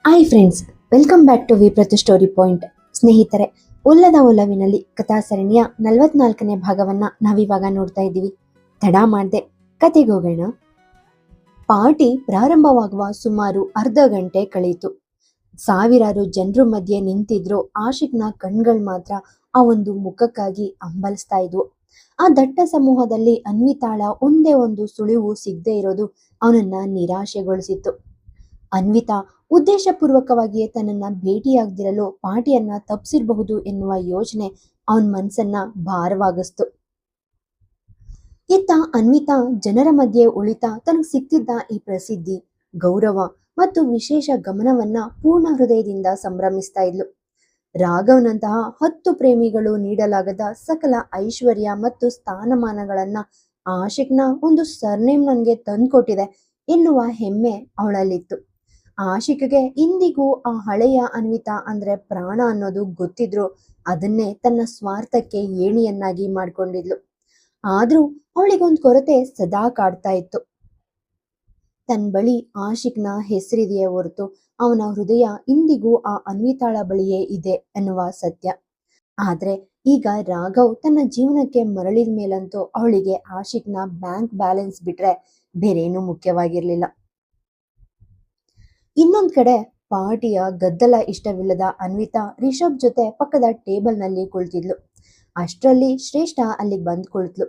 Hi friends, welcome back to ವಿಪ್ರತು story point. ಸ್ನೇಹಿತರೆ, ಒಲ್ಲದ ಒಲವಿನಲ್ಲಿ ಕಥಾ ಸರಣಿಯ 44ನೇ ಭಾಗವನ್ನ ನಾವಿವಾಗ ನೋಡ್ತಾ ಇದ್ದೀವಿ. ತಡ ಮಾಡದೆ ಕತೆಗೆ ಹೋಗೋಣ. ಪಾರ್ಟಿ ಪ್ರಾರಂಭವಾಗುವ ಸುಮಾರು ಅರ್ಧ ಗಂಟೆ ಕಳೆಯಿತು. ಸಾವಿರಾರು ಜನರು ಮಧ್ಯೆ ನಿಂತಿದ್ರು ಆಶಿಕ್ನ ಕಣ್ಗಳು ಮಾತ್ರ ಆ ಒಂದು ಮುಖಕ್ಕಾಗಿ ಹಂಬಲಿಸ್ತಾ ಇದ್ವು. ಆ ದಟ್ಟ ಸಮೂಹದಲ್ಲಿ ಅನ್ವಿತಾಳ ಒಂದೇ ಒಂದು ಸುಳಿವು ಸಿಗದೆ ಇರೋದು ಅವನನ್ನ ನಿರಾಶೆಗೊಳಿಸಿತ್ತು. ಅನ್ವಿತಾ ಉದ್ದೇಶಪೂರ್ವಕವಾಗಿಯೇ ತನ್ನನ್ನ ಭೇಟಿಯಾಗದಿರಲು ಪಾರ್ಟಿಯನ್ನ ತಪ್ಪಿಸಿರಬಹುದು ಎನ್ನುವ ಯೋಚನೆ ಅವನ ಮನಸ್ಸನ್ನ ಭಾರವಾಗಿಸ್ತು. ಇತ್ತ ಅನ್ವಿತಾ ಜನರ ಮಧ್ಯೆ ಉಳಿತಾ ತನಗೆ ಸಿಕ್ತಿದ್ದ ಈ ಪ್ರಸಿದ್ಧಿ, ಗೌರವ ಮತ್ತು ವಿಶೇಷ ಗಮನವನ್ನ ಪೂರ್ಣ ಹೃದಯದಿಂದ ಸಂಭ್ರಮಿಸ್ತಾ ಇದ್ಲು. ರಾಘವ್ನಂತಹ 10 ಪ್ರೇಮಿಗಳು ನೀಡಲಾಗದ ಸಕಲ ಐಶ್ವರ್ಯ ಮತ್ತು ಸ್ಥಾನಮಾನಗಳನ್ನ ಆಶಿಕ್ನ ಒಂದು ಸರ್ನೇಮ್ ನನಗೆ ತಂದ್ಕೊಟ್ಟಿದೆ ಎನ್ನುವ ಹೆಮ್ಮೆ ಅವಳಲ್ಲಿತ್ತು. ಆಶಿಕ್ಗೆ ಇಂದಿಗೂ ಆ ಹಳೆಯ ಅನ್ವಿತಾ ಅಂದ್ರೆ ಪ್ರಾಣ ಅನ್ನೋದು ಗೊತ್ತಿದ್ರು ಅದನ್ನೇ ತನ್ನ ಸ್ವಾರ್ಥಕ್ಕೆ ಏಣಿಯನ್ನಾಗಿ ಮಾಡ್ಕೊಂಡಿದ್ಲು. ಆದ್ರೂ ಅವಳಿಗೊಂದು ಕೊರತೆ ಸದಾ ಕಾಡ್ತಾ ಇತ್ತು. ತನ್ನ ಬಳಿ ಆಶಿಕ್ನ ಹೆಸರಿದೆಯೇ ಹೊರತು ಅವನ ಹೃದಯ ಇಂದಿಗೂ ಆ ಅನ್ವಿತಾಳ ಬಳಿಯೇ ಇದೆ ಎನ್ನುವ ಸತ್ಯ. ಆದ್ರೆ ಈಗ ರಾಘವ್ ತನ್ನ ಜೀವನಕ್ಕೆ ಮರಳಿದ ಮೇಲಂತೂ ಅವಳಿಗೆ ಆಶಿಕ್ನ ಬ್ಯಾಂಕ್ ಬ್ಯಾಲೆನ್ಸ್ ಬಿಟ್ರೆ ಬೇರೇನೂ ಮುಖ್ಯವಾಗಿರ್ಲಿಲ್ಲ. ಇನ್ನೊಂದ್ ಕಡೆ ಪಾರ್ಟಿಯ ಗದ್ದಲ ಇಷ್ಟವಿಲ್ಲದ ಅನ್ವಿತಾ ರಿಷಬ್ ಜೊತೆ ಪಕ್ಕದ ಟೇಬಲ್ ನಲ್ಲಿ ಕುಳಿತಿದ್ಲು. ಅಷ್ಟರಲ್ಲಿ ಶ್ರೇಷ್ಠ ಅಲ್ಲಿಗೆ ಬಂದ್ ಕುಳಿತ್ಲು.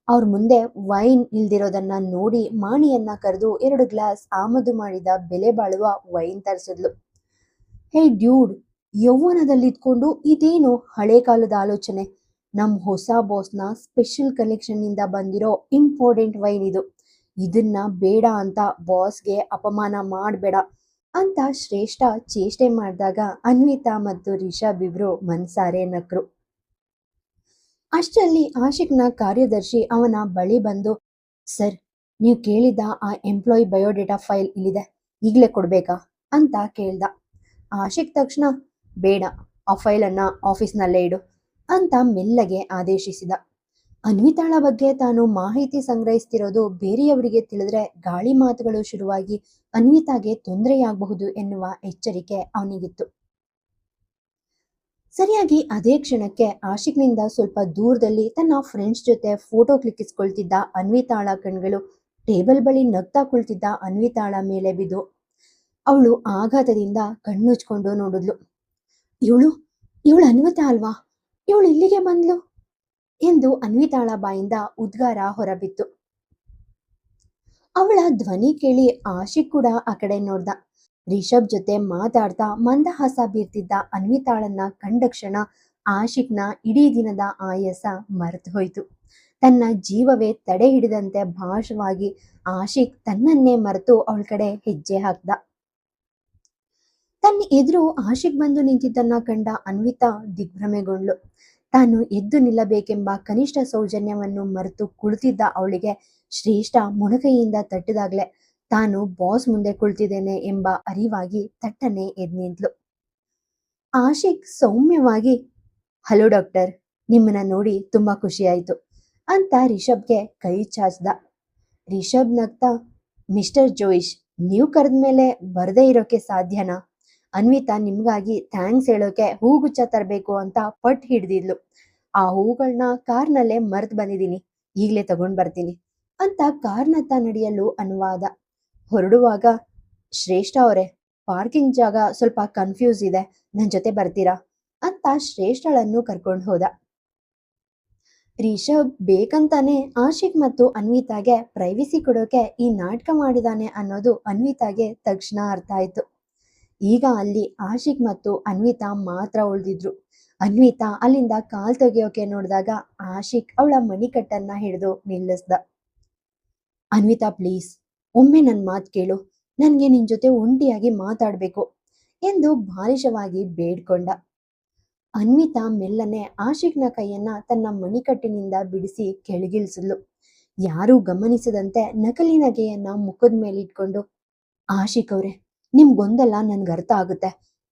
ಅವ್ರ ಮುಂದೆ ವೈನ್ ಇಲ್ದಿರೋದನ್ನ ನೋಡಿ ಮಾಣಿಯನ್ನ ಕರೆದು 2 ಗ್ಲಾಸ್ ಆಮದು ಮಾಡಿದ ಬೆಲೆ ಬಾಳುವ ವೈನ್ ತರಿಸಿದ್ಲು. ಹೇ ಡ್ಯೂಡ್, ಯೌವನದಲ್ಲಿ ಇದ್ಕೊಂಡು ಇದೇನು ಹಳೆ ಕಾಲದ ಆಲೋಚನೆ? ನಮ್ ಹೊಸ ಬಾಸ್ನ ಸ್ಪೆಷಲ್ ಕಲೆಕ್ಷನ್ ಇಂದ ಬಂದಿರೋ ಇಂಪಾರ್ಟೆಂಟ್ ವೈನ್ ಇದು. ಇದನ್ನ ಬೇಡ ಅಂತ ಬಾಸ್ಗೆ ಅಪಮಾನ ಮಾಡಬೇಡ ಅಂತ ಶ್ರೇಷ್ಠ ಚೇಷ್ಟೆ ಮಾಡಿದಾಗ ಅನ್ವಿತಾ ಮತ್ತು ರಿಷಬ್ ಇಬ್ರು ಮನ್ಸಾರೆ ನಕ್ರು. ಅಷ್ಟರಲ್ಲಿ ಆಶಿಕ್ನ ಕಾರ್ಯದರ್ಶಿ ಅವನ ಬಳಿ ಬಂದು, ಸರ್, ನೀವು ಕೇಳಿದ ಆ ಎಂಪ್ಲಾಯಿ ಬಯೋಡೇಟಾ ಫೈಲ್ ಇಲ್ಲಿದೆ, ಈಗಲೇ ಕೊಡ್ಬೇಕಾ ಅಂತ ಕೇಳ್ದ. ಆಶಿಕ್ ತಕ್ಷಣ ಬೇಡ, ಆ ಫೈಲನ್ನ ಆಫೀಸ್ನಲ್ಲೇ ಇಡು ಅಂತ ಮೆಲ್ಲಗೆ ಆದೇಶಿಸಿದ. ಅನ್ವಿತಾಳ ಬಗ್ಗೆ ತಾನು ಮಾಹಿತಿ ಸಂಗ್ರಹಿಸ್ತಿರೋದು ಬೇರೆಯವರಿಗೆ ತಿಳಿದ್ರೆ ಗಾಳಿ ಮಾತುಗಳು ಶುರುವಾಗಿ ಅನ್ವಿತಾಗೆ ತೊಂದರೆಯಾಗಬಹುದು ಎನ್ನುವ ಎಚ್ಚರಿಕೆ ಅವನಿಗಿತ್ತು. ಸರಿಯಾಗಿ ಅದೇ ಕ್ಷಣಕ್ಕೆ ಆಶಿಕ್ನಿಂದ ಸ್ವಲ್ಪ ದೂರದಲ್ಲಿ ತನ್ನ ಫ್ರೆಂಡ್ಸ್ ಜೊತೆ ಫೋಟೋ ಕ್ಲಿಕ್ಕಿಸ್ಕೊಳ್ತಿದ್ದ ಅನ್ವಿತಾಳ ಕಣ್ಗಳು ಟೇಬಲ್ ಬಳಿ ನಗ್ತಾ ಕುಳಿತಿದ್ದ ಅನ್ವಿತಾಳ ಮೇಲೆ ಬಿದ್ದು ಅವಳು ಆಘಾತದಿಂದ ಕಣ್ಣುಚ್ಕೊಂಡು ನೋಡಿದ್ಲು. ಇವಳು ಇವಳು ಅನ್ವಿತಾ ಅಲ್ವಾ? ಇವಳು ಇಲ್ಲಿಗೆ ಬಂದ್ಲು ಎಂದು ಅನ್ವಿತಾಳ ಬಾಯಿಂದ ಉದ್ಗಾರ ಹೊರಬಿತ್ತು. ಅವಳ ಧ್ವನಿ ಕೇಳಿ ಆಶಿಕ್ ಕೂಡ ಆ ಕಡೆ ನೋಡ್ದ. ರಿಷಬ್ ಜೊತೆ ಮಾತಾಡ್ತಾ ಮಂದಹಾಸ ಬೀರ್ತಿದ್ದ ಅನ್ವಿತಾಳನ್ನ ಕಂಡ ಕ್ಷಣ ಆಶಿಕ್ನ ಇಡೀ ದಿನದ ಆಯಾಸ ಮರೆತು ಹೋಯ್ತು. ತನ್ನ ಜೀವವೇ ತಡೆ ಹಿಡಿದಂತೆ ಭಾಷವಾಗಿ ಆಶಿಕ್ ತನ್ನನ್ನೇ ಮರೆತು ಅವಳ ಕಡೆ ಹೆಜ್ಜೆ ಹಾಕ್ದ. ತನ್ನ ಎದುರು ಆಶಿಕ್ ಬಂದು ನಿಂತಿದ್ದನ್ನ ಕಂಡ ಅನ್ವಿತಾ ದಿಗ್ಭ್ರಮೆಗೊಂಡ್ಳು. ತಾನು ಎದ್ದು ನಿಲ್ಲಬೇಕೆಂಬ ಕನಿಷ್ಠ ಸೌಜನ್ಯವನ್ನು ಮರೆತು ಕುಳಿತಿದ್ದ ಅವಳಿಗೆ ಶ್ರೇಷ್ಠ ಮೊಣಕೈಯಿಂದ ತಟ್ಟಿದಾಗ್ಲೆ ತಾನು ಬಾಸ್ ಮುಂದೆ ಕುಳಿತಿದ್ದೇನೆ ಎಂಬ ಅರಿವಾಗಿ ತಟ್ಟನೆ ಎದ್ದು ನಿಂತ್ಲು. ಆಶಿಕ್ ಸೌಮ್ಯವಾಗಿ, ಹಲೋ ಡಾಕ್ಟರ್, ನಿಮ್ಮನ್ನ ನೋಡಿ ತುಂಬಾ ಖುಷಿ ಆಯ್ತು ಅಂತ ರಿಷಬ್ಗೆ ಕೈ ಚಾಚ್ದ. ರಿಷಬ್ ನಗ್ತಾ, ಮಿಸ್ಟರ್ ಜೋಯಿಶ್, ನೀವು ಕರೆದ್ಮೇಲೆ ಬರದೇ ಇರೋಕೆ ಸಾಧ್ಯನಾ? ಅನ್ವಿತಾ ನಿಮ್ಗಾಗಿ ಥ್ಯಾಂಕ್ಸ್ ಹೇಳೋಕೆ ಹೂಗುಚ್ಛ ತರಬೇಕು ಅಂತ ಪಟ್ ಹಿಡ್ದಿದ್ಲು. ಆ ಹೂಗಳನ್ನ ಕಾರ್ನಲ್ಲೇ ಮರ್ತ್ ಬಂದಿದ್ದೀನಿ, ಈಗ್ಲೇ ತಗೊಂಡ್ ಬರ್ತೀನಿ ಅಂತ ಕಾರ್ನತ್ತ ನಡೆಯಲು ಅನುವಾದ. ಹೊರಡುವಾಗ, ಶ್ರೇಷ್ಠ ಅವರೇ, ಪಾರ್ಕಿಂಗ್ ಜಾಗ ಸ್ವಲ್ಪ ಕನ್ಫ್ಯೂಸ್ ಇದೆ, ನನ್ ಜೊತೆ ಬರ್ತೀರಾ ಅಂತ ಶ್ರೇಷ್ಠಳನ್ನು ಕರ್ಕೊಂಡು ಹೋದ. ರಿಷಬ್ ಬೇಕಂತಾನೆ ಆಶಿಕ್ ಮತ್ತು ಅನ್ವಿತಾಗೆ ಪ್ರೈವಸಿ ಕೊಡೋಕೆ ಈ ನಾಟಕ ಮಾಡಿದಾನೆ ಅನ್ನೋದು ಅನ್ವಿತಾಗೆ ತಕ್ಷಣ ಅರ್ಥ ಆಯ್ತು. ಈಗ ಅಲ್ಲಿ ಆಶಿಕ್ ಮತ್ತು ಅನ್ವಿತಾ ಮಾತ್ರ ಉಳಿದಿದ್ರು. ಅನ್ವಿತಾ ಅಲ್ಲಿಂದ ಕಾಲ್ ತೆಗೆಯೋಕೆ ನೋಡಿದಾಗ ಆಶಿಕ್ ಅವಳ ಮಣಿಕಟ್ಟನ್ನ ಹಿಡಿದು ನಿಲ್ಲಿಸ್ದ. ಅನ್ವಿತಾ ಪ್ಲೀಸ್, ಒಮ್ಮೆ ನನ್ನ ಮಾತು ಕೇಳು, ನನ್ಗೆ ನಿನ್ ಜೊತೆ ಒಂಟಿಯಾಗಿ ಮಾತಾಡ್ಬೇಕು ಎಂದು ಬಾಲಿಶವಾಗಿ ಬೇಡ್ಕೊಂಡ. ಅನ್ವಿತಾ ಮೆಲ್ಲನೆ ಆಶಿಕ್ನ ಕೈಯನ್ನ ತನ್ನ ಮಣಿಕಟ್ಟಿನಿಂದ ಬಿಡಿಸಿ ಕೆಳಗಿಳಿಸಿದ್ಲು. ಯಾರೂ ಗಮನಿಸದಂತೆ ನಕಲಿ ನಗೆಯನ್ನ ಮುಖದ ಮೇಲೆ ಇಟ್ಕೊಂಡು, ಆಶಿಕ್ ಅವ್ರೆ, ನಿಮ್ಗೊಂದಲ್ಲ ನನ್ಗೆ ಅರ್ಥ ಆಗುತ್ತೆ.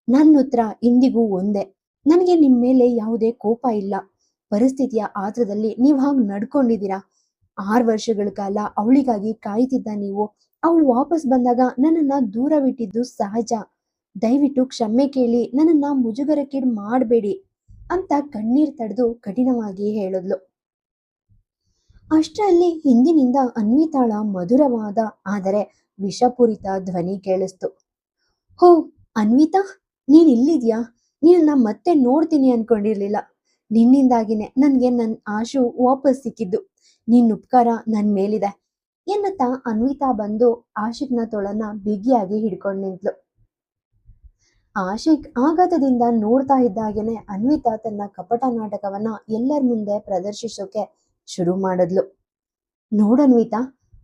ನನ್ನ ಉತ್ತರ ಇಂದಿಗೂ ಒಂದೇ, ನನಗೆ ನಿಮ್ ಮೇಲೆ ಯಾವುದೇ ಕೋಪ ಇಲ್ಲ. ಪರಿಸ್ಥಿತಿಯ ಆತ್ರದಲ್ಲಿ ನೀವು ಹಾಗೆ ನಡ್ಕೊಂಡಿದ್ದೀರಾ. 6 ವರ್ಷಗಳ ಕಾಲ ಅವಳಿಗಾಗಿ ಕಾಯ್ತಿದ್ದ ನೀವು ಅವಳು ವಾಪಸ್ ಬಂದಾಗ ನನ್ನನ್ನ ದೂರವಿಟ್ಟಿದ್ದು ಸಹಜ. ದಯವಿಟ್ಟು ಕ್ಷಮೆ ಕೇಳಿ ನನ್ನನ್ನ ಮುಜುಗರಕ್ಕೀಡು ಮಾಡಬೇಡಿ ಅಂತ ಕಣ್ಣೀರ್ ತಡೆದು ಕಠಿಣವಾಗಿ ಹೇಳಿದ್ಲು. ಅಷ್ಟರಲ್ಲಿ ಹಿಂದಿನಿಂದ ಅನ್ವಿತಾಳ ಮಧುರವಾದ ಆದರೆ ವಿಷಪೂರಿತ ಧ್ವನಿ ಕೇಳಿಸ್ತು. ಹೋ ಅನ್ವಿತಾ, ನೀನ್ ಇಲ್ಲಿದ್ಯಾ? ನಿನ್ನ ಮತ್ತೆ ನೋಡ್ತೀನಿ ಅನ್ಕೊಂಡಿರ್ಲಿಲ್ಲ. ನಿನ್ನಿಂದಾಗಿನೇ ನನ್ಗೆ ನನ್ ಆಶು ವಾಪಸ್ ಸಿಕ್ಕಿದ್ದು. ನಿನ್ ಉಪಕಾರ ನನ್ ಮೇಲಿದೆ ಎನ್ನುತ್ತಾ ಅನ್ವಿತಾ ಬಂದು ಆಶಿಕ್ನ ತೊಳನ್ನ ಬಿಗಿಯಾಗಿ ಹಿಡ್ಕೊಂಡು ನಿಂತ್ಲು. ಆಶಿಕ್ ಆಘಾತದಿಂದ ನೋಡ್ತಾ ಇದ್ದಾಗೇನೆ ಅನ್ವಿತಾ ತನ್ನ ಕಪಟ ನಾಟಕವನ್ನ ಎಲ್ಲರ ಮುಂದೆ ಪ್ರದರ್ಶಿಸೋಕೆ ಶುರು ಮಾಡಿದ್ಲು. ನೋಡನ್ವಿತಾ,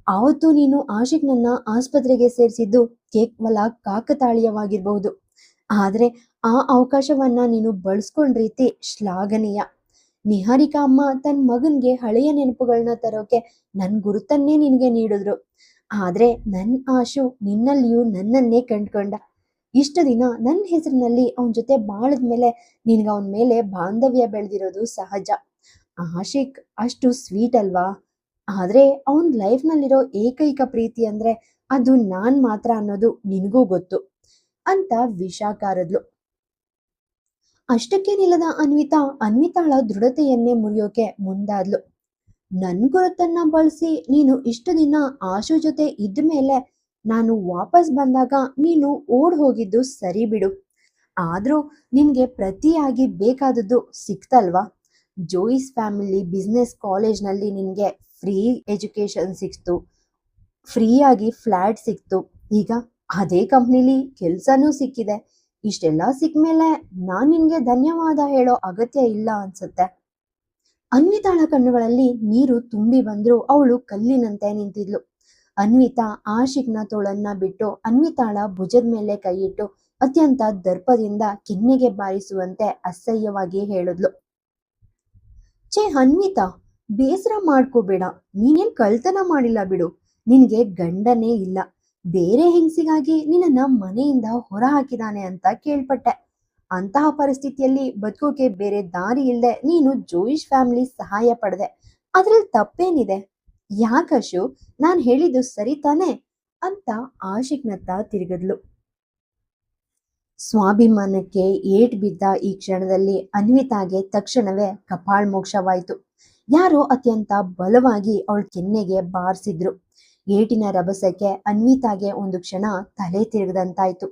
ಆವತ್ತು ನೀನು ಆಶಿಕ್ನನ್ನ ಆಸ್ಪತ್ರೆಗೆ ಸೇರಿಸಿದ್ದು ಕೇವಲ ಕಾಕತಾಳೀಯವಾಗಿರ್ಬಹುದು, ಆದ್ರೆ ಆ ಅವಕಾಶವನ್ನ ನೀನು ಬಳಸ್ಕೊಂಡ್ ರೀತಿ ಶ್ಲಾಘನೀಯ. ನಿಹಾರಿಕಾ ಅಮ್ಮ ತನ್ನ ಮಗನ್ಗೆ ಹಳೆಯ ನೆನಪುಗಳನ್ನ ತರೋಕೆ ನನ್ ಗುರುತನ್ನೇ ನಿನ್ಗೆ ನೀಡಿದ್ರು. ಆದ್ರೆ ನನ್ ಆಶು ನಿನ್ನಲ್ಲಿಯೂ ನನ್ನನ್ನೇ ಕಂಡ್ಕೊಂಡ. ಇಷ್ಟು ದಿನ ನನ್ನ ಹೆಸರಿನಲ್ಲಿ ಅವನ ಜೊತೆ ಬಾಳದ್ಮೇಲೆ ನಿನ್ಗ ಅವನ ಮೇಲೆ ಬಾಂಧವ್ಯ ಬೆಳೆದಿರೋದು ಸಹಜ. ಆಶಿಕ್ ಅಷ್ಟು ಸ್ವೀಟ್ ಅಲ್ವಾ? ಆದ್ರೆ ಅವನ್ ಲೈಫ್ನಲ್ಲಿರೋ ಏಕೈಕ ಪ್ರೀತಿ ಅಂದ್ರೆ ಅದು ನಾನ್ ಮಾತ್ರ ಅನ್ನೋದು ನಿನಗೂ ಗೊತ್ತು ಅಂತ ವಿಷ ಕಾರದ್ಲು. ಅಷ್ಟಕ್ಕೆ ನಿಲ್ಲದ ಅನ್ವಿತಾಳ ದೃಢತೆಯನ್ನೇ ಮುರಿಯೋಕೆ ಮುಂದಾದ್ಲು. ನನ್ ಗುರುತನ್ನ ಬಳಸಿ ನೀನು ಇಷ್ಟು ದಿನ ಆಶು ಜೊತೆ ಇದ್ಮೇಲೆ ನಾನು ವಾಪಸ್ ಬಂದಾಗ ನೀನು ಓಡ್ ಹೋಗಿದ್ದು ಸರಿ ಬಿಡು. ಆದ್ರೂ ನಿನ್ಗೆ ಪ್ರತಿಯಾಗಿ ಬೇಕಾದದ್ದು ಸಿಕ್ತಲ್ವಾ? ಜೋಯಿಸ್ ಫ್ಯಾಮಿಲಿ ಬಿಸ್ನೆಸ್ ಕಾಲೇಜ್ನಲ್ಲಿ ನಿನ್ಗೆ ಫ್ರೀ ಎಜುಕೇಶನ್ ಸಿಕ್ತು, ಫ್ರೀಯಾಗಿ ಫ್ಲಾಟ್ ಸಿಕ್ತು. ಈಗ ಅದೇ ಕಂಪ್ನಿಲಿ ಕೆಲ್ಸನೂ ಸಿಕ್ಕಿದೆ. ಇಷ್ಟೆಲ್ಲ ಸಿಕ್ಮೇಲೆ ನಾನ್ ನಿನ್ಗೆ ಧನ್ಯವಾದ ಹೇಳೋ ಅಗತ್ಯ ಇಲ್ಲ ಅನ್ಸುತ್ತೆ. ಅನ್ವಿತಾಳ ಕಣ್ಣುಗಳಲ್ಲಿ ನೀರು ತುಂಬಿ ಬಂದ್ರು ಅವಳು ಕಲ್ಲಿನಂತೆ ನಿಂತಿದ್ಲು. ಅನ್ವಿತಾ ಆಶಿಕ್ನ ತೋಳನ್ನ ಬಿಟ್ಟು ಅನ್ವಿತಾಳ ಭುಜದ ಮೇಲೆ ಕೈಯಿಟ್ಟು ಅತ್ಯಂತ ದರ್ಪದಿಂದ ಕೆನ್ನೆಗೆ ಬಾರಿಸುವಂತೆ ಅಸಹ್ಯವಾಗಿ ಹೇಳಿದ್ಲು. ಛೇ ಅನ್ವಿತಾ, ಬೇಸರ ಮಾಡ್ಕೋಬೇಡ. ನೀನೇನ್ ಕಳ್ತನ ಮಾಡಿಲ್ಲ ಬಿಡು. ನಿನ್ಗೆ ಗಂಡನೇ ಇಲ್ಲ. ಬೇರೆ ಹೆಂಗಸಿಗಾಗಿ ನಿನ್ನನ್ನ ಮನೆಯಿಂದ ಹೊರ ಹಾಕಿದಾನೆ ಅಂತ ಕೇಳ್ಪಟ್ಟೆ. ಅಂತಹ ಪರಿಸ್ಥಿತಿಯಲ್ಲಿ ಬದುಕೋಕೆ ಬೇರೆ ದಾರಿ ಇಲ್ಲದೆ ನೀನು ಜೋಯಿಶ್ ಫ್ಯಾಮಿಲಿ ಸಹಾಯ ಪಡೆದೆ. ಅದ್ರಲ್ಲಿ ತಪ್ಪೇನಿದೆ? ಯಾಕಶು, ನಾನ್ ಹೇಳಿದ್ದು ಸರಿ ತಾನೆ ಅಂತ ಆಶಿಕ್ನತ್ತ ತಿರುಗಿದ್ಲು. ಸ್ವಾಭಿಮಾನಕ್ಕೆ ಏಟ್ ಬಿದ್ದ ಈ ಕ್ಷಣದಲ್ಲಿ ಅನ್ವಿತಾಗೆ ತಕ್ಷಣವೇ ಕಪಾಳ್ ಮೋಕ್ಷವಾಯಿತು. ಯಾರೋ ಅತ್ಯಂತ ಬಲವಾಗಿ ಅವಳ ಕೆನ್ನೆಗೆ ಬಾರಿಸಿದ್ರು. ಏಟಿನ ರಭಸಕ್ಕೆ ಅನ್ವಿತಾಗೆ ಒಂದು ಕ್ಷಣ ತಲೆ ತಿರುಗದಂತಾಯ್ತು.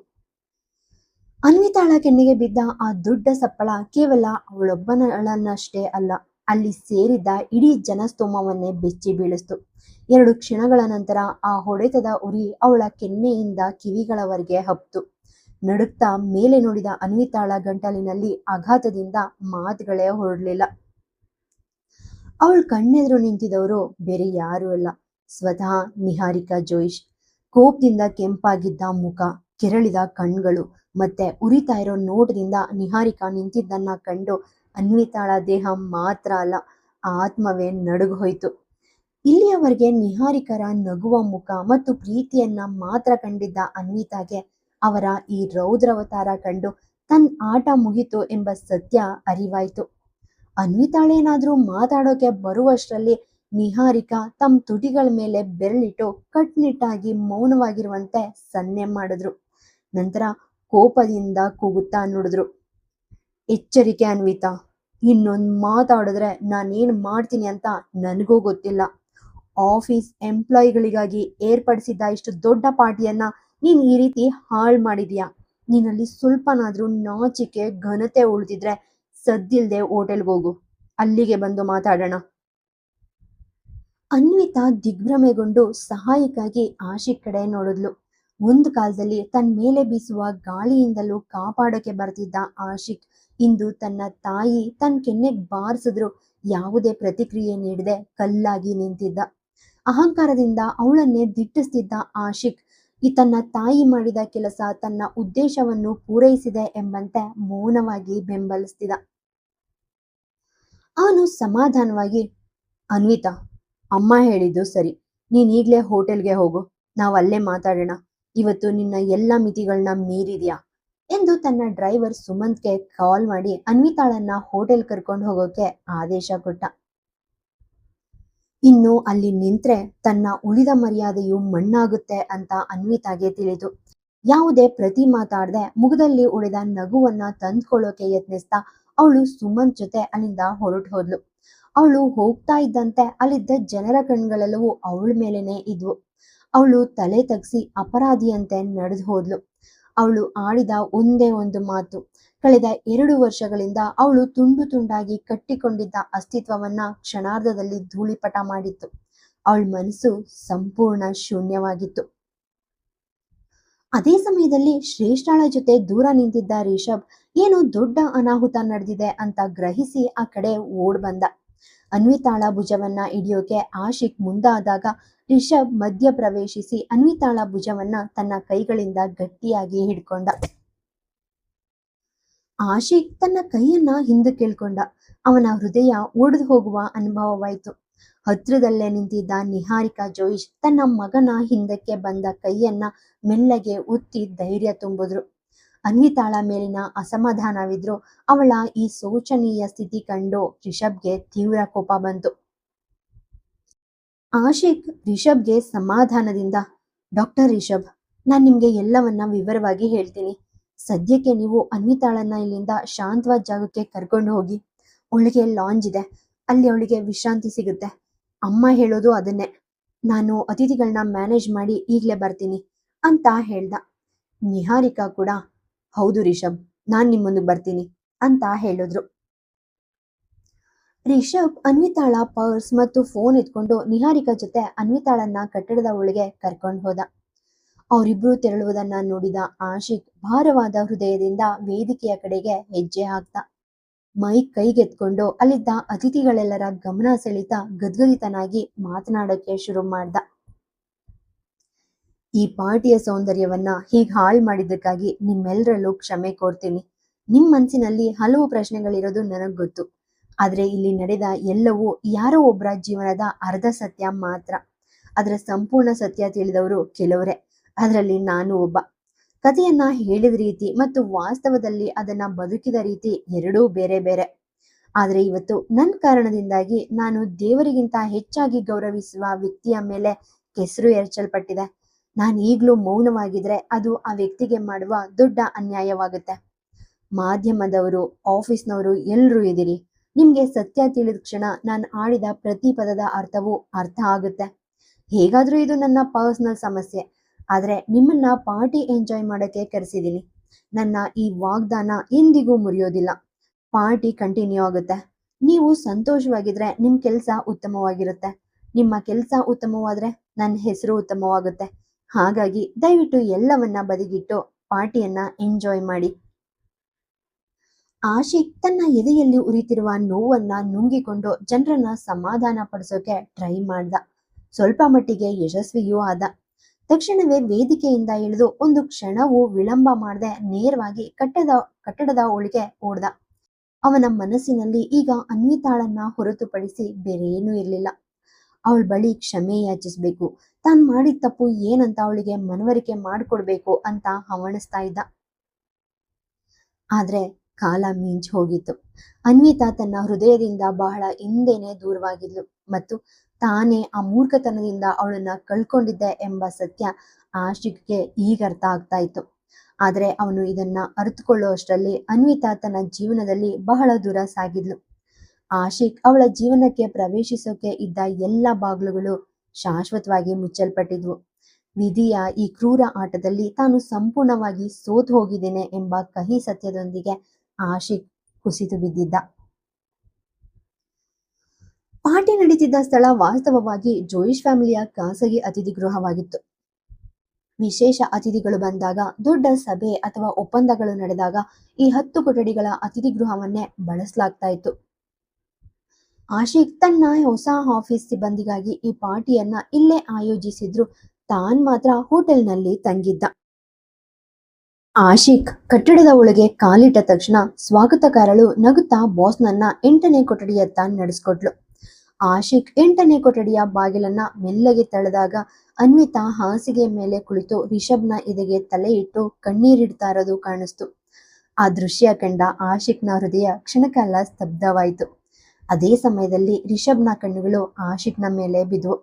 ಅನ್ವಿತಾಳ ಕೆನ್ನೆಗೆ ಬಿದ್ದ ಆ ದೊಡ್ಡ ಸಪ್ಪಳ ಕೇವಲ ಅವಳೊಬ್ಬನಷ್ಟೇ ಅಲ್ಲ, ಅಲ್ಲಿ ಸೇರಿದ್ದ ಇಡೀ ಜನಸ್ತೋಮವನ್ನೇ ಬೆಚ್ಚಿ ಬೀಳಿಸ್ತು. 2 ಕ್ಷಣಗಳ ನಂತರ ಆ ಹೊಡೆತದ ಉರಿ ಅವಳ ಕೆನ್ನೆಯಿಂದ ಕಿವಿಗಳವರೆಗೆ ಹಬ್ತು. ನಡುಕ್ತಾ ಮೇಲೆ ನೋಡಿದ ಅನ್ವಿತಾಳ ಗಂಟಲಿನಲ್ಲಿ ಆಘಾತದಿಂದ ಮಾತುಗಳೇ ಹೊರಡ್ಲಿಲ್ಲ. ಅವಳ ಕಣ್ಣೆದುರು ನಿಂತಿದವರು ಬೇರೆ ಯಾರೂ ಅಲ್ಲ, ಸ್ವತಃ ನಿಹಾರಿಕಾ ಜೋಯಿಶ್. ಕೋಪದಿಂದ ಕೆಂಪಾಗಿದ್ದ ಮುಖ, ಕೆರಳಿದ ಕಣ್ಗಳು ಮತ್ತೆ ಉರಿತಾ ಇರೋ ನೋಟದಿಂದ ನಿಹಾರಿಕಾ ನಿಂತಿದ್ದನ್ನ ಕಂಡು ಅನ್ವಿತಾಳ ದೇಹ ಮಾತ್ರ ಅಲ್ಲ, ಆತ್ಮವೇ ನಡುಗು ಹೋಯ್ತು. ಇಲ್ಲಿಯವರೆಗೆ ನಿಹಾರಿಕರ ನಗುವ ಮುಖ ಮತ್ತು ಪ್ರೀತಿಯನ್ನ ಮಾತ್ರ ಕಂಡಿದ್ದ ಅನ್ವಿತಾಗೆ ಅವರ ಈ ರೌದ್ರವತಾರ ಕಂಡು ತನ್ನ ಆಟ ಮುಗಿತು ಎಂಬ ಸತ್ಯ ಅರಿವಾಯ್ತು. ಅನ್ವಿತಾಳೇನಾದ್ರೂ ಮಾತಾಡೋಕೆ ಬರುವಷ್ಟರಲ್ಲಿ ನಿಹಾರಿಕಾ ತಮ್ಮ ತುಟಿಗಳ ಮೇಲೆ ಬೆರಳಿಟ್ಟು ಕಟ್ನಿಟ್ಟಾಗಿ ಮೌನವಾಗಿರುವಂತೆ ಸನ್ನೆ ಮಾಡಿದ್ರು. ನಂತರ ಕೋಪದಿಂದ ಕೂಗುತ್ತಾ ನುಡಿದ್ರು, ಎಚ್ಚರಿಕೆ ಅನ್ವಿತಾ, ಇನ್ನೊಂದು ಮಾತಾಡಿದ್ರೆ ನಾನೇನು ಮಾಡ್ತೀನಿ ಅಂತ ನನಗೂ ಗೊತ್ತಿಲ್ಲ. ಆಫೀಸ್ ಎಂಪ್ಲಾಯಿಗಳಿಗಾಗಿ ಏರ್ಪಡಿಸಿದ್ದ ಇಷ್ಟು ದೊಡ್ಡ ಪಾರ್ಟಿಯನ್ನ ನೀನ್ ಈ ರೀತಿ ಹಾಳು ಮಾಡಿದ್ಯಾ. ನೀನಲ್ಲಿ ಸ್ವಲ್ಪನಾದ್ರೂ ನಾಚಿಕೆ ಘನತೆ ಉಳಿದಿದ್ರೆ ಸದ್ದಿಲ್ದೆ ಹೋಟೆಲ್ಗೆ ಹೋಗು, ಅಲ್ಲಿಗೆ ಬಂದು ಮಾತಾಡೋಣ. ಅನ್ವಿತಾ ದಿಗ್ಭ್ರಮೆಗೊಂಡು ಸಹಾಯಕ್ಕಾಗಿ ಆಶಿಕ್ ಕಡೆ ನೋಡಿದ್ಲು. ಒಂದು ಕಾಲದಲ್ಲಿ ತನ್ನ ಮೇಲೆ ಬೀಸುವ ಗಾಳಿಯಿಂದಲೂ ಕಾಪಾಡೋಕೆ ಬರ್ತಿದ್ದ ಆಶಿಕ್ ಇಂದು ತನ್ನ ತಾಯಿ ತನ್ನ ಕೆನ್ನೆಗೆ ಬಾರಿಸಿದ್ರು ಯಾವುದೇ ಪ್ರತಿಕ್ರಿಯೆ ನೀಡದೆ ಕಲ್ಲಾಗಿ ನಿಂತಿದ್ದ. ಅಹಂಕಾರದಿಂದ ಅವಳನ್ನೇ ದಿಟ್ಟಿಸ್ತಿದ್ದ ಆಶಿಕ್ ತನ್ನ ತಾಯಿ ಮಾಡಿದ ಕೆಲಸ ತನ್ನ ಉದ್ದೇಶವನ್ನು ಪೂರೈಸಿದೆ ಎಂಬಂತೆ ಮೌನವಾಗಿ ಬೆಂಬಲಿಸ್ತಿದ್ದ. ಅವನು ಸಮಾಧಾನವಾಗಿ, ಅನ್ವಿತಾ, ಅಮ್ಮ ಹೇಳಿದ್ದು ಸರಿ. ನೀನ್ ಈಗ್ಲೇ ಹೋಟೆಲ್ಗೆ ಹೋಗು, ನಾವು ಅಲ್ಲೇ ಮಾತಾಡೋಣ. ಇವತ್ತು ನಿನ್ನ ಎಲ್ಲ ಮಿತಿಗಳನ್ನ ಮೀರಿದ್ಯಾ ಎಂದು ತನ್ನ ಡ್ರೈವರ್ ಸುಮಂತ್ಗೆ ಕಾಲ್ ಮಾಡಿ ಅನ್ವಿತಾಳನ್ನ ಹೋಟೆಲ್ ಕರ್ಕೊಂಡು ಹೋಗೋಕೆ ಆದೇಶ ಕೊಟ್ಟ. ಇನ್ನು ಅಲ್ಲಿ ನಿಂತ್ರೆ ತನ್ನ ಉಳಿದ ಮರ್ಯಾದೆಯು ಮಣ್ಣಾಗುತ್ತೆ ಅಂತ ಅನ್ವಿತಾಗೆ ತಿಳಿದು ಯಾವುದೇ ಪ್ರತಿ ಮಾತಾಡದೆ ಮುಖದಲ್ಲಿ ಉಳಿದ ನಗುವನ್ನ ತಂದ್ಕೊಳ್ಳೋಕೆ ಯತ್ನಿಸ್ತಾ ಅವಳು ಸುಮಂತ್ ಜೊತೆ ಅಲ್ಲಿಂದ ಹೊರಟು ಹೋದ್ಲು. ಅವಳು ಹೋಗ್ತಾ ಇದ್ದಂತೆ ಅಲ್ಲಿದ್ದ ಜನರ ಕಣ್ಗಳೆಲ್ಲವೂ ಅವಳ ಮೇಲೇನೆ ಇದ್ವು. ಅವಳು ತಲೆ ತಗ್ಸಿ ಅಪರಾಧಿಯಂತೆ ನಡೆದು ಹೋದ್ಲು. ಅವಳು ಆಡಿದ ಒಂದೇ ಒಂದು ಮಾತು ಕಳೆದ 2 ವರ್ಷಗಳಿಂದ ಅವಳು ತುಂಡು ತುಂಡಾಗಿ ಕಟ್ಟಿಕೊಂಡಿದ್ದ ಅಸ್ತಿತ್ವವನ್ನ ಕ್ಷಣಾರ್ಧದಲ್ಲಿ ಧೂಳಿಪಟ ಮಾಡಿತ್ತು. ಅವಳ ಮನಸ್ಸು ಸಂಪೂರ್ಣ ಶೂನ್ಯವಾಗಿತ್ತು. ಅದೇ ಸಮಯದಲ್ಲಿ ಶ್ರೇಷ್ಠಳ ಜೊತೆ ದೂರ ನಿಂತಿದ್ದ ರಿಷಬ್ ಏನೋ ದೊಡ್ಡ ಅನಾಹುತ ನಡೆದಿದೆ ಅಂತ ಗ್ರಹಿಸಿ ಆ ಕಡೆ ಓಡ್ ಬಂದ. ಅನ್ವಿತಾಳ ಭುಜವನ್ನ ಹಿಡಿಯೋಕೆ ಆಶಿಕ್ ಮುಂದಾದಾಗ ರಿಷಬ್ ಮಧ್ಯ ಪ್ರವೇಶಿಸಿ ಅನ್ವಿತಾಳ ಭುಜವನ್ನ ತನ್ನ ಕೈಗಳಿಂದ ಗಟ್ಟಿಯಾಗಿ ಹಿಡ್ಕೊಂಡ. ಆಶಿಕ್ ತನ್ನ ಕೈಯನ್ನ ಹಿಂದಕ್ಕೆ ಎಳ್ಕೊಂಡ. ಅವನ ಹೃದಯ ಒಡೆದು ಹೋಗುವ ಅನುಭವವಾಯಿತು. ಹತ್ರದಲ್ಲೇ ನಿಂತಿದ್ದ ನಿಹಾರಿಕಾ ಜೋಯಿಶ್ ತನ್ನ ಮಗನ ಹಿಂದಕ್ಕೆ ಬಂದ ಕೈಯನ್ನ ಮೆಲ್ಲಗೆ ಒತ್ತಿ ಧೈರ್ಯ ತುಂಬಿದ್ರು. ಅನ್ವಿತಾಳ ಮೇಲಿನ ಅಸಮಾಧಾನವಿದ್ರು ಅವಳ ಈ ಶೋಚನೀಯ ಸ್ಥಿತಿ ಕಂಡು ರಿಷಬ್ಗೆ ತೀವ್ರ ಕೋಪ ಬಂತು. ಆಶಿಕ್ ರಿಷಬ್ಗೆ ಸಮಾಧಾನದಿಂದ, ಡಾಕ್ಟರ್ ರಿಷಬ್, ನಾನ್ ನಿಮ್ಗೆ ಎಲ್ಲವನ್ನ ವಿವರವಾಗಿ ಹೇಳ್ತೀನಿ. ಸದ್ಯಕ್ಕೆ ನೀವು ಅನ್ವಿತಾಳನ್ನ ಇಲ್ಲಿಂದ ಶಾಂತವಾದ ಜಾಗಕ್ಕೆ ಕರ್ಕೊಂಡು ಹೋಗಿ. ಅವಳಿಗೆ ಲಾಂಜ್ ಇದೆ, ಅಲ್ಲಿ ಅವಳಿಗೆ ವಿಶ್ರಾಂತಿ ಸಿಗುತ್ತೆ. ಅಮ್ಮ ಹೇಳೋದು ಅದನ್ನೇ. ನಾನು ಅತಿಥಿಗಳನ್ನ ಮ್ಯಾನೇಜ್ ಮಾಡಿ ಈಗಲೇ ಬರ್ತೀನಿ ಅಂತ ಹೇಳ್ದ. ನಿಹಾರಿಕಾ ಕೂಡ, ಹೌದು ರಿಷಬ್, ನಾನ್ ನಿಮ್ಮೊಂದಿಗೆ ಬರ್ತೀನಿ ಅಂತ ಹೇಳಿದ್ರು. ರಿಷಬ್ ಅನ್ವಿತಾಳ ಪರ್ಸ್ ಮತ್ತು ಫೋನ್ ಎತ್ಕೊಂಡು ನಿಹಾರಿಕಾ ಜೊತೆ ಅನ್ವಿತಾಳನ್ನ ಕಟ್ಟಡದ ಒಳಗೆ ಕರ್ಕೊಂಡು ಹೋದ. ಅವರಿಬ್ರು ತೆರಳುವುದನ್ನ ನೋಡಿದ ಆಶಿಕ್ ಭಾರವಾದ ಹೃದಯದಿಂದ ವೇದಿಕೆಯ ಕಡೆಗೆ ಹೆಜ್ಜೆ ಹಾಕ್ತ. ಮೈಕ್ ಕೈಗೆತ್ಕೊಂಡು ಅಲ್ಲಿದ್ದ ಅತಿಥಿಗಳೆಲ್ಲರ ಗಮನ ಸೆಳೀತಾ ಗದ್ಗದಿತನಾಗಿ ಮಾತನಾಡೋಕೆ ಶುರು ಮಾಡ್ದ. ಈ ಪಾರ್ಟಿಯ ಸೌಂದರ್ಯವನ್ನ ಹೀಗೆ ಹಾಳು ಮಾಡಿದ್ದಕ್ಕಾಗಿ ನಿಮ್ಮೆಲ್ಲರಲ್ಲೂ ಕ್ಷಮೆ ಕೋರ್ತೀನಿ. ನಿಮ್ ಮನ್ಸಿನಲ್ಲಿ ಹಲವು ಪ್ರಶ್ನೆಗಳಿರೋದು ನನಗ್ ಗೊತ್ತು. ಆದ್ರೆ ಇಲ್ಲಿ ನಡೆದ ಎಲ್ಲವೂ ಯಾರೋ ಒಬ್ಬರ ಜೀವನದ ಅರ್ಧ ಸತ್ಯ ಮಾತ್ರ. ಅದರ ಸಂಪೂರ್ಣ ಸತ್ಯ ತಿಳಿದವರು ಕೆಲವರೇ, ಅದರಲ್ಲಿ ನಾನು ಒಬ್ಬ. ಕಥೆಯನ್ನ ಹೇಳಿದ ರೀತಿ ಮತ್ತು ವಾಸ್ತವದಲ್ಲಿ ಅದನ್ನ ಬದುಕಿದ ರೀತಿ ಎರಡೂ ಬೇರೆ ಬೇರೆ. ಆದ್ರೆ ಇವತ್ತು ನನ್ನ ಕಾರಣದಿಂದಾಗಿ ನಾನು ದೇವರಿಗಿಂತ ಹೆಚ್ಚಾಗಿ ಗೌರವಿಸುವ ವ್ಯಕ್ತಿಯ ಮೇಲೆ ಕೆಸರು ಎರಚಲ್ಪಟ್ಟಿದೆ. ನಾನು ಈಗಲೂ ಮೌನವಾಗಿದ್ರೆ ಅದು ಆ ವ್ಯಕ್ತಿಗೆ ಮಾಡುವ ದೊಡ್ಡ ಅನ್ಯಾಯವಾಗುತ್ತೆ. ಮಾಧ್ಯಮದವರು, ಆಫೀಸ್ನವರು ಎಲ್ಲರೂ ಇದ್ದೀರಿ. ನಿಮ್ಗೆ ಸತ್ಯ ತಿಳಿದ ಕ್ಷಣ ನಾನು ಆಡಿದ ಪ್ರತಿ ಪದದ ಅರ್ಥವೂ ಅರ್ಥ ಆಗುತ್ತೆ. ಹೇಗಾದ್ರೂ ಇದು ನನ್ನ ಪರ್ಸನಲ್ ಸಮಸ್ಯೆ. ಆದ್ರೆ ನಿಮ್ಮನ್ನ ಪಾರ್ಟಿ ಎಂಜಾಯ್ ಮಾಡೋಕೆ ಕರೆಸಿದ್ದೀನಿ. ನನ್ನ ಈ ವಾಗ್ದಾನ ಎಂದಿಗೂ ಮುರಿಯೋದಿಲ್ಲ. ಪಾರ್ಟಿ ಕಂಟಿನ್ಯೂ ಆಗುತ್ತೆ. ನೀವು ಸಂತೋಷವಾಗಿದ್ರೆ ನಿಮ್ ಕೆಲಸ ಉತ್ತಮವಾಗಿರುತ್ತೆ. ನಿಮ್ಮ ಕೆಲಸ ಉತ್ತಮವಾದ್ರೆ ನನ್ನ ಹೆಸರು ಉತ್ತಮವಾಗುತ್ತೆ. ಹಾಗಾಗಿ ದಯವಿಟ್ಟು ಎಲ್ಲವನ್ನ ಬದಿಗಿಟ್ಟು ಪಾರ್ಟಿಯನ್ನ ಎಂಜಾಯ್ ಮಾಡಿ. ಆಶಿಕ್ ತನ್ನ ಎದೆಯಲ್ಲಿ ಉರಿತಿರುವ ನೋವನ್ನ ನುಂಗಿಕೊಂಡು ಜನರನ್ನ ಸಮಾಧಾನ ಪಡಿಸೋಕೆ ಟ್ರೈ ಮಾಡ್ದ. ಸ್ವಲ್ಪ ಮಟ್ಟಿಗೆ ಯಶಸ್ವಿಯೂ ಆದ. ತಕ್ಷಣವೇ ವೇದಿಕೆಯಿಂದ ಇಳಿದು ಒಂದು ಕ್ಷಣವೂ ವಿಳಂಬ ಮಾಡದೆ ನೇರವಾಗಿ ಕಟ್ಟಡದ ಒಳಗೆ ಓಡ್ದ. ಅವನ ಮನಸ್ಸಿನಲ್ಲಿ ಈಗ ಅನ್ವಿತಾಳನ್ನ ಹೊರತುಪಡಿಸಿ ಬೇರೆ ಏನೂ ಇರಲಿಲ್ಲ. ಅವಳ ಬಳಿ ಕ್ಷಮೆ ಯಾಚಿಸ್ಬೇಕು, ತಾನ್ ಮಾಡಿದ ತಪ್ಪು ಏನಂತ ಅವಳಿಗೆ ಮನವರಿಕೆ ಮಾಡಿಕೊಡ್ಬೇಕು ಅಂತ ಹವಣಿಸ್ತಾ ಇದ್ದ. ಆದ್ರೆ ಕಾಲ ಮಿಂಚ್ ಹೋಗಿತ್ತು. ಅನ್ವಿತಾ ತನ್ನ ಹೃದಯದಿಂದ ಬಹಳ ಹಿಂದೆನೆ ದೂರವಾಗಿದ್ಲು ಮತ್ತು ತಾನೇ ಆ ಮೂರ್ಖತನದಿಂದ ಅವಳನ್ನ ಕಳ್ಕೊಂಡಿದ್ದೆ ಎಂಬ ಸತ್ಯ ಆಶಿಕ್ಗೆ ಈಗ ಅರ್ಥ ಆಗ್ತಾ ಇತ್ತು. ಆದ್ರೆ ಅವನು ಇದನ್ನ ಅರಿತುಕೊಳ್ಳೋ ಅಷ್ಟರಲ್ಲಿ ಅನ್ವಿತಾ ತನ್ನ ಜೀವನದಲ್ಲಿ ಬಹಳ ದೂರ ಸಾಗಿದ್ಲು. ಆಶಿಕ್ ಅವಳ ಜೀವನಕ್ಕೆ ಪ್ರವೇಶಿಸೋಕೆ ಇದ್ದ ಎಲ್ಲ ಬಾಗಿಲುಗಳು ಶಾಶ್ವತವಾಗಿ ಮುಚ್ಚಲ್ಪಟ್ಟಿದ್ವು. ವಿಧಿಯ ಈ ಕ್ರೂರ ಆಟದಲ್ಲಿ ತಾನು ಸಂಪೂರ್ಣವಾಗಿ ಸೋತು ಹೋಗಿದ್ದೇನೆ ಎಂಬ ಕಹಿ ಸತ್ಯದೊಂದಿಗೆ ಆಶಿಕ್ ಕುಸಿದು ಬಿದ್ದಿದ್ದ. ಪಾರ್ಟಿ ನಡೀತಿದ್ದ ಸ್ಥಳ ವಾಸ್ತವವಾಗಿ ಜೋಯಿಶ್ ಫ್ಯಾಮಿಲಿಯ ಖಾಸಗಿ ಅತಿಥಿ ಗೃಹವಾಗಿತ್ತು. ವಿಶೇಷ ಅತಿಥಿಗಳು ಬಂದಾಗ, ದೊಡ್ಡ ಸಭೆ ಅಥವಾ ಒಪ್ಪಂದಗಳು ನಡೆದಾಗ ಈ 10 ಕೊಠಡಿಗಳ ಅತಿಥಿ ಗೃಹವನ್ನೇ ಬಳಸಲಾಗ್ತಾ ಇತ್ತು. ಆಶಿಕ್ ತನ್ನ ಹೊಸ ಆಫೀಸ್ ಸಿಬ್ಬಂದಿಗಾಗಿ ಈ ಪಾರ್ಟಿಯನ್ನ ಇಲ್ಲೇ ಆಯೋಜಿಸಿದ್ರು. ತಾನ್ ಮಾತ್ರ ಹೋಟೆಲ್ನಲ್ಲಿ ತಂಗಿದ್ದ. ಆಶಿಕ್ ಕಟ್ಟಡದ ಒಳಗೆ ಕಾಲಿಟ್ಟ ತಕ್ಷಣ ಸ್ವಾಗತಕಾರಳು ನಗುತ್ತಾ ಬಾಸ್ನನ್ನ 8ನೇ ಕೊಠಡಿಯತ್ತ ನಡೆಸ್ಕೊಟ್ಲು. ಆಶಿಕ್ 8ನೇ ಕೊಠಡಿಯ ಬಾಗಿಲನ್ನ ಮೆಲ್ಲಗೆ ತಳ್ಳಿದಾಗ ಅನ್ವಿತಾ ಹಾಸಿಗೆ ಮೇಲೆ ಕುಳಿತು ರಿಷಬ್ನ ಎದೆಗೆ ತಲೆ ಇಟ್ಟು ಕಣ್ಣೀರಿಡ್ತಾ ಇರೋದು ಕಾಣಿಸ್ತು. ಆ ದೃಶ್ಯ ಕಂಡ ಆಶಿಕ್ನ ಹೃದಯ ಕ್ಷಣಕಾಲ ಸ್ತಬ್ಧವಾಯಿತು. ಅದೇ ಸಮಯದಲ್ಲಿ ರಿಷಬ್ನ ಕಣ್ಣುಗಳು ಆಶಿಕ್ನ ಮೇಲೆ ಬಿದ್ವು.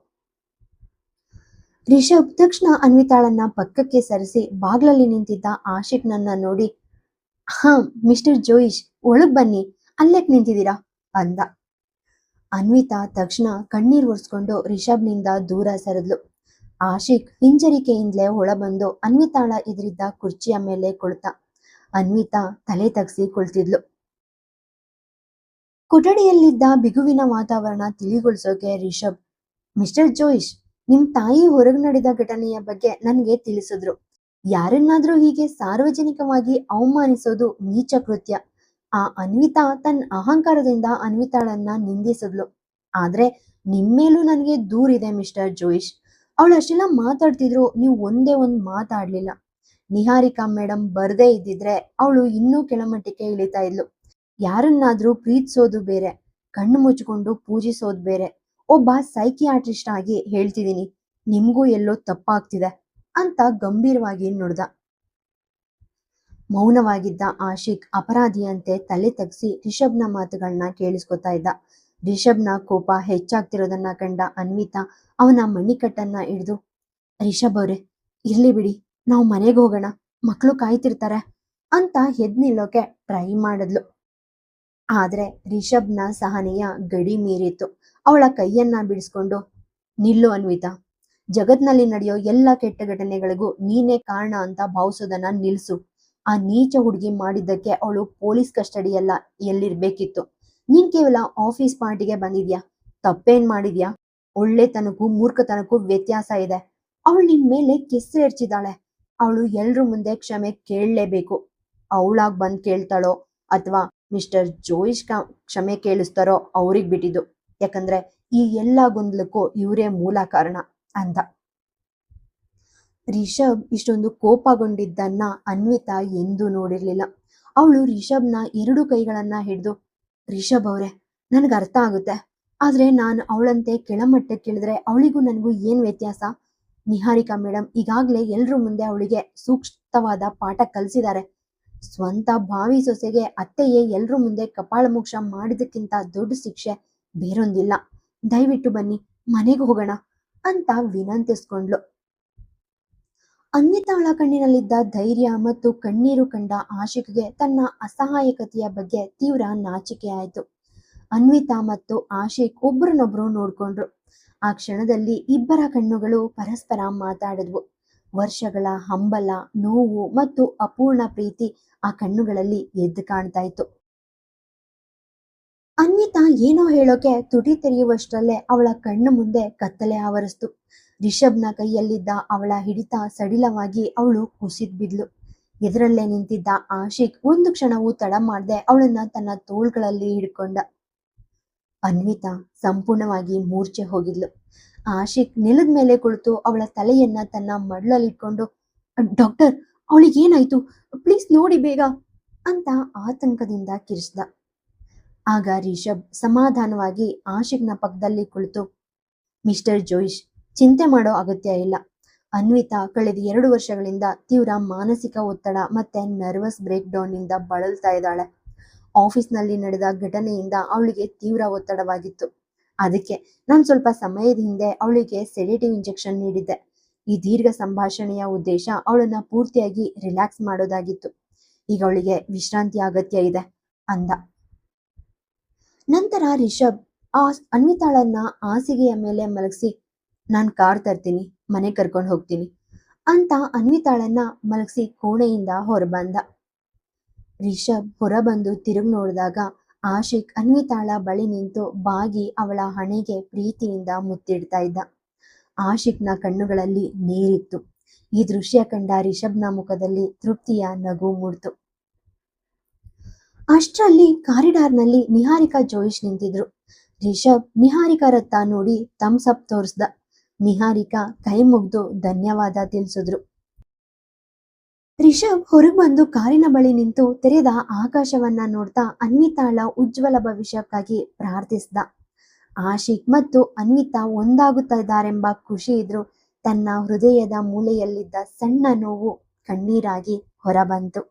ರಿಷಬ್ ತಕ್ಷಣ ಅನ್ವಿತಾಳನ್ನ ಪಕ್ಕಕ್ಕೆ ಸರಿಸಿ ಬಾಗ್ಲಲ್ಲಿ ನಿಂತಿದ್ದ ಆಶಿಕ್ನನ್ನ ನೋಡಿ, ಹಾ ಮಿಸ್ಟರ್ ಜೋಯಿಶ್, ಒಳಗ್ ಬನ್ನಿ, ಅಲ್ಲೇಕ್ ನಿಂತಿದ್ದೀರಾ ಅಂದ. ಅನ್ವಿತಾ ತಕ್ಷಣ ಕಣ್ಣೀರ್ ಒರೆಸ್ಕೊಂಡು ರಿಷಬ್ನಿಂದ ದೂರ ಸರಿದ್ಲು. ಆಶಿಕ್ ಹಿಂಜರಿಕೆಯಿಂದಲೇ ಒಳಬಂದು ಅನ್ವಿತಾಳ ಎದುರಿದ್ದ ಕುರ್ಚಿಯ ಮೇಲೆ ಕುಳಿತ. ಅನ್ವಿತಾ ತಲೆ ತಗ್ಸಿ ಕುಳಿತಿದ್ಲು. ಕೊಠಡಿಯಲ್ಲಿದ್ದ ಬಿಗುವಿನ ವಾತಾವರಣ ತಿಳಿಗೊಳಿಸೋಕೆ ರಿಷಬ್, ಮಿಸ್ಟರ್ ಜೋಯಿಶ್, ನಿಮ್ ತಾಯಿ ಹೊರಗ್ ನಡೆದ ಘಟನೆಯ ಬಗ್ಗೆ ನನ್ಗೆ ತಿಳಿಸಿದ್ರು. ಯಾರನ್ನಾದ್ರೂ ಹೀಗೆ ಸಾರ್ವಜನಿಕವಾಗಿ ಅವಮಾನಿಸೋದು ನೀಚ ಕೃತ್ಯ. ಆ ಅನ್ವಿತಾ ತನ್ನ ಅಹಂಕಾರದಿಂದ ಅನ್ವಿತಾಳನ್ನ ನಿಂದಿಸಿದ್ಲು. ಆದ್ರೆ ನಿಮ್ಮೇಲೂ ನನಗೆ ದೂರಿದೆ ಮಿಸ್ಟರ್ ಜೋಯಿಶ್. ಅವಳು ಅಷ್ಟೆಲ್ಲ ಮಾತಾಡ್ತಿದ್ರು, ನೀವು ಒಂದೇ ಒಂದ್ ಮಾತಾಡ್ಲಿಲ್ಲ. ನಿಹಾರಿಕಾ ಮೇಡಮ್ ಬರ್ದೇ ಇದ್ದಿದ್ರೆ ಅವಳು ಇನ್ನೂ ಕೆಳಮಟ್ಟಕ್ಕೆ ಇಳಿತಾ ಇದ್ಲು. ಯಾರನ್ನಾದ್ರೂ ಪ್ರೀತಿಸೋದು ಬೇರೆ, ಕಣ್ಣು ಮುಚ್ಕೊಂಡು ಪೂಜಿಸೋದು ಬೇರೆ. ಒಬ್ಬ ಸೈಕಿಯಾಟ್ರಿಸ್ಟ್ ಆಗಿ ಹೇಳ್ತಿದ್ದೀನಿ, ನಿಮ್ಗೂ ಎಲ್ಲೋ ತಪ್ಪಾಗ್ತಿದೆ ಅಂತ ಗಂಭೀರವಾಗಿ ನುಡ್ದ. ಮೌನವಾಗಿದ್ದ ಆಶಿಕ್ ಅಪರಾಧಿಯಂತೆ ತಲೆ ತಗ್ಸಿ ರಿಷಬ್ನ ಮಾತುಗಳನ್ನ ಕೇಳಿಸ್ಕೊತಾ ಇದ್ದ. ರಿಷಬ್ನ ಕೋಪ ಹೆಚ್ಚಾಗ್ತಿರೋದನ್ನ ಕಂಡ ಅನ್ವಿತಾ ಅವನ ಮಣಿಕಟ್ಟನ್ನ ಹಿಡಿದು, ರಿಷಬ್ ಅವ್ರೆ, ಇರ್ಲಿ ಬಿಡಿ, ನಾವು ಮನೆಗೆ ಹೋಗೋಣ, ಮಕ್ಕಳು ಕಾಯ್ತಿರ್ತಾರೆ ಅಂತ ಎದ್ ನಿಲ್ಲೋಕೆ ಟ್ರೈ ಮಾಡಿದ್ಲು. ಆದ್ರೆ ರಿಷಬ್ನ ಸಹನೆಯ ಗಡಿ ಮೀರಿತ್ತು. ಅವಳ ಕೈಯನ್ನ ಬಿಡಿಸ್ಕೊಂಡು, ನಿಲ್ಲು ಅನ್ವಿತಾ, ಜಗತ್ನಲ್ಲಿ ನಡೆಯೋ ಎಲ್ಲ ಕೆಟ್ಟ ಘಟನೆಗಳಿಗೂ ನೀನೇ ಕಾರಣ ಅಂತ ಭಾವಿಸೋದನ್ನ ನಿಲ್ಸು. ಆ ನೀಚ ಹುಡುಗಿ ಮಾಡಿದ್ದಕ್ಕೆ ಅವಳು ಪೊಲೀಸ್ ಕಸ್ಟಡಿಯಲ್ಲ ಎಲ್ಲಿರ್ಬೇಕಿತ್ತು. ನೀನ್ ಕೇವಲ ಆಫೀಸ್ ಪಾರ್ಟಿಗೆ ಬಂದಿದ್ಯಾ, ತಪ್ಪೇನ್ ಮಾಡಿದ್ಯಾ? ಒಳ್ಳೆತನಕ್ಕೂ ಮೂರ್ಖತನಕ್ಕೂ ವ್ಯತ್ಯಾಸ ಇದೆ. ಅವಳು ನಿನ್ ಮೇಲೆ ಕೆಸ್ರೆರ್ಚಿದಾಳೆ. ಅವಳು ಎಲ್ರ ಮುಂದೆ ಕ್ಷಮೆ ಕೇಳಲೇಬೇಕು. ಅವಳಾಗ್ ಬಂದ್ ಕೇಳ್ತಾಳೋ ಅಥವಾ ಮಿಸ್ಟರ್ ಜೋಯಿಶ್ ಕ್ಷಮೆ ಕೇಳಿಸ್ತಾರೋ ಅವ್ರಿಗ್ ಬಿಟ್ಟಿದ್ದು. ಯಾಕಂದ್ರೆ ಈ ಎಲ್ಲಾ ಗೊಂದಲಕ್ಕೂ ಇವರೇ ಮೂಲ ಕಾರಣ ಅಂದ. ರಿಷಬ್ ಇಷ್ಟೊಂದು ಕೋಪಗೊಂಡಿದ್ದನ್ನ ಅನ್ವಿತಾ ಎಂದೂ ನೋಡಿರ್ಲಿಲ್ಲ. ಅವಳು ರಿಷಬ್ನ 2 ಕೈಗಳನ್ನ ಹಿಡಿದು, ರಿಷಬ್ ಅವ್ರೆ, ನನ್ಗೆ ಅರ್ಥ ಆಗುತ್ತೆ. ಆದ್ರೆ ನಾನು ಅವಳಂತೆ ಕೆಳಮಟ್ಟಕ್ಕಿಳಿದ್ರೆ ಅವಳಿಗೂ ನನಗೂ ಏನ್ ವ್ಯತ್ಯಾಸ? ನಿಹಾರಿಕಾ ಮೇಡಮ್ ಈಗಾಗ್ಲೇ ಎಲ್ರ ಮುಂದೆ ಅವಳಿಗೆ ಸೂಕ್ತವಾದ ಪಾಠ ಕಲಿಸಿದ್ದಾರೆ. ಸ್ವಂತ ಭಾವಿ ಸೊಸೆಗೆ ಅತ್ತೆಯೇ ಎಲ್ರ ಮುಂದೆ ಕಪಾಳ ಮೋಕ್ಷ ಮಾಡಿದಕ್ಕಿಂತ ದೊಡ್ಡ ಶಿಕ್ಷೆ ಬೇರೊಂದಿಲ್ಲ. ದಯವಿಟ್ಟು ಬನ್ನಿ, ಮನೆಗೆ ಹೋಗೋಣ ಅಂತ ವಿನಂತಿಸ್ಕೊಂಡ್ಲು. ಅನ್ವಿತಾಳ ಕಣ್ಣಿನಲ್ಲಿದ್ದ ಧೈರ್ಯ ಮತ್ತು ಕಣ್ಣೀರು ಕಂಡ ಆಶಿಕ್ಗೆ ತನ್ನ ಅಸಹಾಯಕತೆಯ ಬಗ್ಗೆ ತೀವ್ರ ನಾಚಿಕೆ ಆಯಿತು. ಅನ್ವಿತಾ ಮತ್ತು ಆಶಿಕ್ ಒಬ್ರನ್ನೊಬ್ರು ನೋಡ್ಕೊಂಡ್ರು. ಆ ಕ್ಷಣದಲ್ಲಿ ಇಬ್ಬರ ಕಣ್ಣುಗಳು ಪರಸ್ಪರ ಮಾತಾಡಿದ್ವು. ವರ್ಷಗಳ ಹಂಬಲ, ನೋವು ಮತ್ತು ಅಪೂರ್ಣ ಪ್ರೀತಿ ಆ ಕಣ್ಣುಗಳಲ್ಲಿ ಎದ್ದು ಕಾಣ್ತಾ ಇತ್ತು. ಅನ್ವಿತಾ ಏನೋ ಹೇಳೋಕೆ ತುಟಿ ತೆರೆಯುವಷ್ಟರಲ್ಲೇ ಅವಳ ಕಣ್ಣು ಮುಂದೆ ಕತ್ತಲೆ ಆವರಿಸ್ತು. ರಿಷಬ್ನ ಕೈಯಲ್ಲಿದ್ದ ಅವಳ ಹಿಡಿತ ಸಡಿಲವಾಗಿ ಅವಳು ಕುಸಿದ್ ಬಿದ್ಲು. ಎದುರಲ್ಲೇ ನಿಂತಿದ್ದ ಆಶಿಕ್ ಒಂದು ಕ್ಷಣವೂ ತಡ ಮಾಡದೆ ಅವಳನ್ನ ತನ್ನ ತೋಳ್ಗಳಲ್ಲಿ ಹಿಡ್ಕೊಂಡ. ಅನ್ವಿತಾ ಸಂಪೂರ್ಣವಾಗಿ ಮೂರ್ಛೆ ಹೋಗಿದ್ಲು. ಆಶಿಕ್ ನೆಲದ ಮೇಲೆ ಕುಳಿತು ಅವಳ ತಲೆಯನ್ನ ತನ್ನ ಮಡ್ಲಲ್ಲಿಟ್ಕೊಂಡು, ಡಾಕ್ಟರ್, ಅವಳಿಗೇನಾಯ್ತು? ಪ್ಲೀಸ್ ನೋಡಿ ಬೇಗ ಅಂತ ಆತಂಕದಿಂದ ಕಿರಿಸ್ದ. ಆಗ ರಿಷಬ್ ಸಮಾಧಾನವಾಗಿ ಆಶಿಕ್ನ ಪಕ್ಕದಲ್ಲಿ ಕುಳಿತು, ಮಿಸ್ಟರ್ ಜೋಯಿಶ್, ಚಿಂತೆ ಮಾಡೋ ಅಗತ್ಯ ಇಲ್ಲ. ಅನ್ವಿತಾ ಕಳೆದ 2 ವರ್ಷಗಳಿಂದ ತೀವ್ರ ಮಾನಸಿಕ ಒತ್ತಡ ಮತ್ತೆ ನರ್ವಸ್ ಬ್ರೇಕ್ ಡೌನ್ ನಿಂದ ಬಳಲ್ತಾ ಇದ್ದಾಳೆ. ಆಫೀಸ್ನಲ್ಲಿ ನಡೆದ ಘಟನೆಯಿಂದ ಅವಳಿಗೆ ತೀವ್ರ ಒತ್ತಡವಾಗಿತ್ತು. ಅದಕ್ಕೆ ನಾನು ಸ್ವಲ್ಪ ಸಮಯದ ಹಿಂದೆ ಅವಳಿಗೆ ಸೆಡೇಟಿವ್ ಇಂಜೆಕ್ಷನ್ ನೀಡಿದ್ದೆ. ಈ ದೀರ್ಘ ಸಂಭಾಷಣೆಯ ಉದ್ದೇಶ ಅವಳನ್ನ ಪೂರ್ತಿಯಾಗಿ ರಿಲ್ಯಾಕ್ಸ್ ಮಾಡೋದಾಗಿತ್ತು. ಈಗ ಅವಳಿಗೆ ವಿಶ್ರಾಂತಿ ಅಗತ್ಯ ಇದೆ ಅಂದ. ನಂತರ ರಿಷಬ್ ಅನ್ವಿತಾಳನ್ನ ಹಾಸಿಗೆಯ ಮೇಲೆ ಮಲಗಿಸಿ, ನಾನು ಕಾರ್ ತರ್ತೀನಿ, ಮನೆ ಕರ್ಕೊಂಡು ಹೋಗ್ತೀನಿ ಅಂತ ಅನ್ವಿತಾಳನ್ನ ಮಲಗಿಸಿ ಕೋಣೆಯಿಂದ ಹೊರಬಂದ. ರಿಷಬ್ ಹೊರಬಂದು ತಿರುಗಿ ನೋಡಿದಾಗ ಆಶಿಕ್ ಅನ್ವಿತಾಳ ಬಳಿ ನಿಂತು ಬಾಗಿ ಅವಳ ಹಣೆಗೆ ಪ್ರೀತಿಯಿಂದ ಮುತ್ತಿಡ್ತಾ ಇದ್ದ. ಆಶಿಕ್ನ ಕಣ್ಣುಗಳಲ್ಲಿ ನೀರಿತ್ತು. ಈ ದೃಶ್ಯ ಕಂಡ ರಿಷಬ್ನ ಮುಖದಲ್ಲಿ ತೃಪ್ತಿಯ ನಗು ಮೂಡ್ತು. ಅಷ್ಟರಲ್ಲಿ ಕಾರಿಡಾರ್ನಲ್ಲಿ ನಿಹಾರಿಕಾ ಜೋಯಿಶ್ ನಿಂತಿದ್ರು. ರಿಷಬ್ ನಿಹಾರಿಕಾರತ್ತ ನೋಡಿ ಥಮ್ಸ್ ಅಪ್ ತೋರಿಸ್ದ. ನಿಹಾರಿಕಾ ಕೈ ಮುಗ್ದು ಧನ್ಯವಾದ ತಿಳಿಸಿದ್ರು. ರಿಷಬ್ ಹೊರಗೆ ಬಂದು ಕಾರಿನ ಬಳಿ ನಿಂತು ತೆರೆದ ಆಕಾಶವನ್ನ ನೋಡ್ತಾ ಅನ್ವಿತಾಳ ಉಜ್ವಲ ಭವಿಷ್ಯಕ್ಕಾಗಿ ಪ್ರಾರ್ಥಿಸಿದ. ಆಶಿಕ್ ಮತ್ತು ಅನ್ವಿತಾ ಒಂದಾಗುತ್ತಾ ಇದ್ದಾರೆಂಬ ಖುಷಿ ಇದ್ರು ತನ್ನ ಹೃದಯದ ಮೂಲೆಯಲ್ಲಿದ್ದ ಸಣ್ಣ ನೋವು ಕಣ್ಣೀರಾಗಿ ಹೊರಬಂತು.